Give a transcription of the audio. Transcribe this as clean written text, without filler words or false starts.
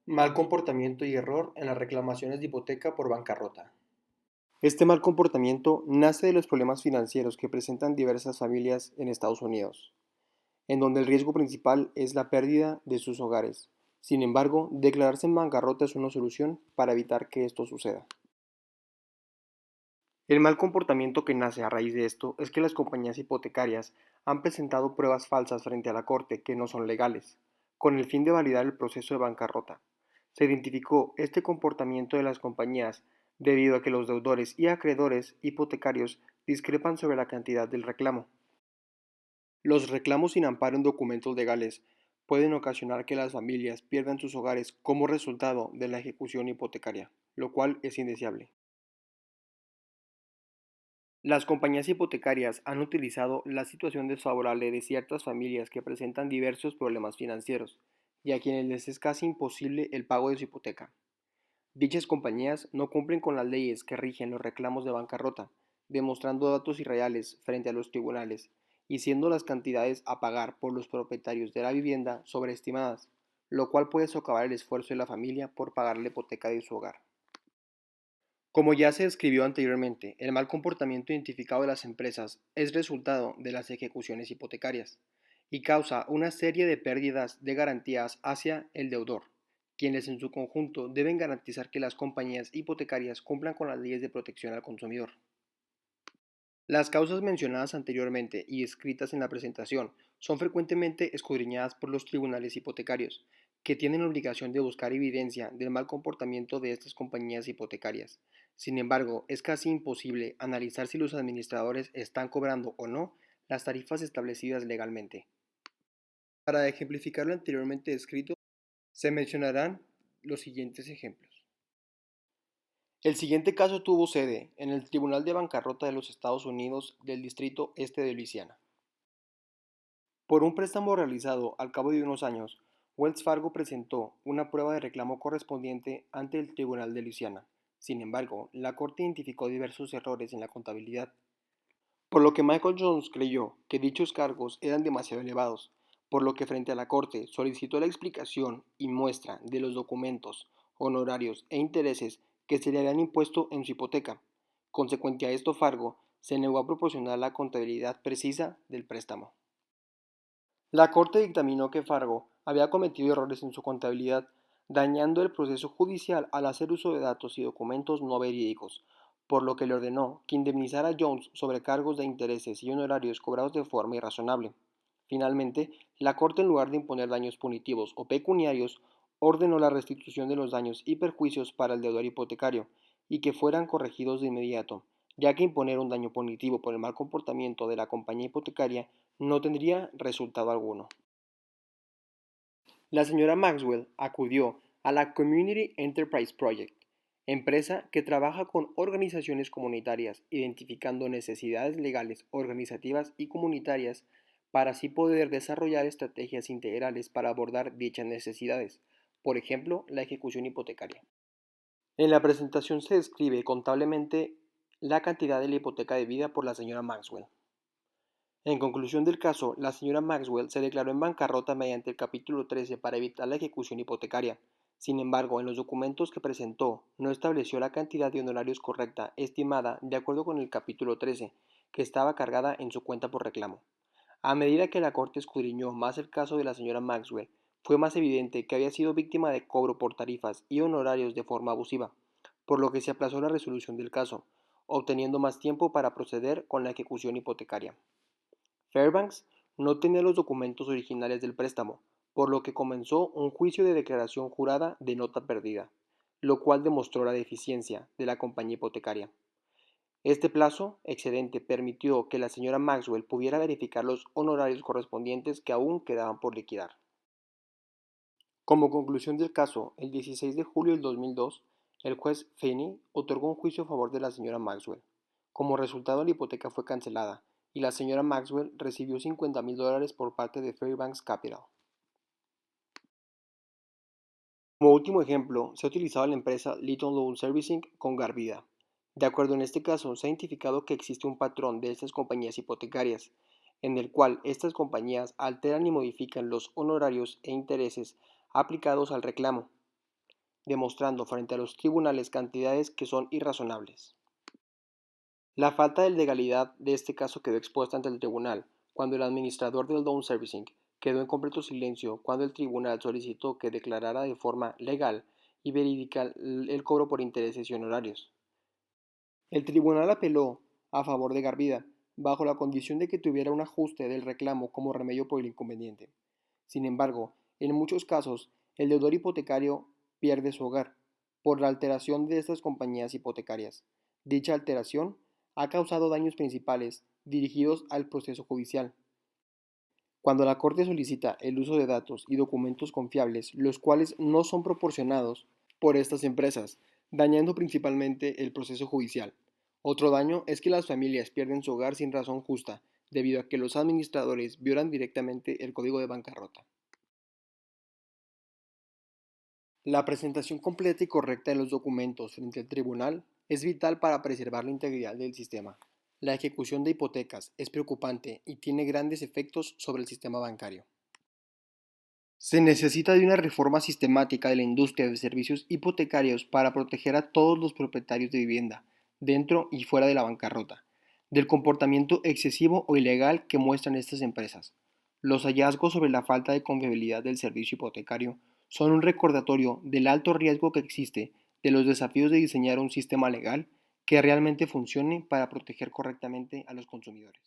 Mal comportamiento y error en las reclamaciones de hipoteca por bancarrota. Este mal comportamiento nace de los problemas financieros que presentan diversas familias en Estados Unidos, en donde el riesgo principal es la pérdida de sus hogares. Sin embargo, declararse en bancarrota es una solución para evitar que esto suceda. El mal comportamiento que nace a raíz de esto es que las compañías hipotecarias han presentado pruebas falsas frente a la corte que no son legales, con el fin de validar el proceso de bancarrota. Se identificó este comportamiento de las compañías debido a que los deudores y acreedores hipotecarios discrepan sobre la cantidad del reclamo. Los reclamos sin amparo en documentos legales pueden ocasionar que las familias pierdan sus hogares como resultado de la ejecución hipotecaria, lo cual es indeseable. Las compañías hipotecarias han utilizado la situación desfavorable de ciertas familias que presentan diversos problemas financieros y a quienes les es casi imposible el pago de su hipoteca. Dichas compañías no cumplen con las leyes que rigen los reclamos de bancarrota, demostrando datos irreales frente a los tribunales y siendo las cantidades a pagar por los propietarios de la vivienda sobreestimadas, lo cual puede socavar el esfuerzo de la familia por pagar la hipoteca de su hogar. Como ya se describió anteriormente, el mal comportamiento identificado de las empresas es resultado de las ejecuciones hipotecarias y causa una serie de pérdidas de garantías hacia el deudor, quienes en su conjunto deben garantizar que las compañías hipotecarias cumplan con las leyes de protección al consumidor. Las causas mencionadas anteriormente y escritas en la presentación son frecuentemente escudriñadas por los tribunales hipotecarios, que tienen la obligación de buscar evidencia del mal comportamiento de estas compañías hipotecarias. Sin embargo, es casi imposible analizar si los administradores están cobrando o no las tarifas establecidas legalmente. Para ejemplificar lo anteriormente descrito, se mencionarán los siguientes ejemplos. El siguiente caso tuvo sede en el Tribunal de Bancarrota de los Estados Unidos del Distrito Este de Luisiana. Por un préstamo realizado al cabo de unos años, Wells Fargo presentó una prueba de reclamo correspondiente ante el Tribunal de Luisiana. Sin embargo, la Corte identificó diversos errores en la contabilidad, por lo que Michael Jones creyó que dichos cargos eran demasiado elevados, por lo que frente a la Corte solicitó la explicación y muestra de los documentos, honorarios e intereses que se le habían impuesto en su hipoteca. Consecuente a esto, Fargo se negó a proporcionar la contabilidad precisa del préstamo. La Corte dictaminó que Fargo había cometido errores en su contabilidad, dañando el proceso judicial al hacer uso de datos y documentos no verídicos, por lo que le ordenó que indemnizara a Jones sobre cargos de intereses y honorarios cobrados de forma irrazonable. Finalmente, la Corte, en lugar de imponer daños punitivos o pecuniarios, ordenó la restitución de los daños y perjuicios para el deudor hipotecario y que fueran corregidos de inmediato, ya que imponer un daño punitivo por el mal comportamiento de la compañía hipotecaria no tendría resultado alguno. La señora Maxwell acudió a la Community Enterprise Project, empresa que trabaja con organizaciones comunitarias, identificando necesidades legales, organizativas y comunitarias para así poder desarrollar estrategias integrales para abordar dichas necesidades, por ejemplo, la ejecución hipotecaria. En la presentación se describe contablemente la cantidad de la hipoteca debida por la señora Maxwell. En conclusión del caso, la señora Maxwell se declaró en bancarrota mediante el capítulo 13 para evitar la ejecución hipotecaria. Sin embargo, en los documentos que presentó no estableció la cantidad de honorarios correcta estimada de acuerdo con el capítulo 13, que estaba cargada en su cuenta por reclamo. A medida que la Corte escudriñó más el caso de la señora Maxwell, fue más evidente que había sido víctima de cobro por tarifas y honorarios de forma abusiva, por lo que se aplazó la resolución del caso, obteniendo más tiempo para proceder con la ejecución hipotecaria. Fairbanks no tenía los documentos originales del préstamo, por lo que comenzó un juicio de declaración jurada de nota perdida, lo cual demostró la deficiencia de la compañía hipotecaria. Este plazo excedente permitió que la señora Maxwell pudiera verificar los honorarios correspondientes que aún quedaban por liquidar. Como conclusión del caso, el 16 de julio del 2002, el juez Feeney otorgó un juicio a favor de la señora Maxwell. Como resultado, la hipoteca fue cancelada y la señora Maxwell recibió $50,000 por parte de Fairbanks Capital. Como último ejemplo, se ha utilizado la empresa Little Loan Servicing con Garvida. De acuerdo en este caso, se ha identificado que existe un patrón de estas compañías hipotecarias, en el cual estas compañías alteran y modifican los honorarios e intereses aplicados al reclamo. demostrando frente a los tribunales cantidades que son irrazonables. La falta de legalidad de este caso quedó expuesta ante el tribunal cuando el administrador del loan servicing quedó en completo silencio cuando el tribunal solicitó que declarara de forma legal y verídica el cobro por intereses y honorarios. El tribunal apeló a favor de Garvida, bajo la condición de que tuviera un ajuste del reclamo como remedio por el inconveniente. Sin embargo, en muchos casos, el deudor hipotecario pierde su hogar por la alteración de estas compañías hipotecarias. Dicha alteración ha causado daños principales dirigidos al proceso judicial. Cuando la Corte solicita el uso de datos y documentos confiables, los cuales no son proporcionados por estas empresas, dañando principalmente el proceso judicial. Otro daño es que las familias pierden su hogar sin razón justa, debido a que los administradores violan directamente el código de bancarrota. La presentación completa y correcta de los documentos frente al tribunal es vital para preservar la integridad del sistema. La ejecución de hipotecas es preocupante y tiene grandes efectos sobre el sistema bancario. Se necesita de una reforma sistemática de la industria de servicios hipotecarios para proteger a todos los propietarios de vivienda, dentro y fuera de la bancarrota, del comportamiento excesivo o ilegal que muestran estas empresas. Los hallazgos sobre la falta de confiabilidad del servicio hipotecario son un recordatorio del alto riesgo que existe de los desafíos de diseñar un sistema legal que realmente funcione para proteger correctamente a los consumidores.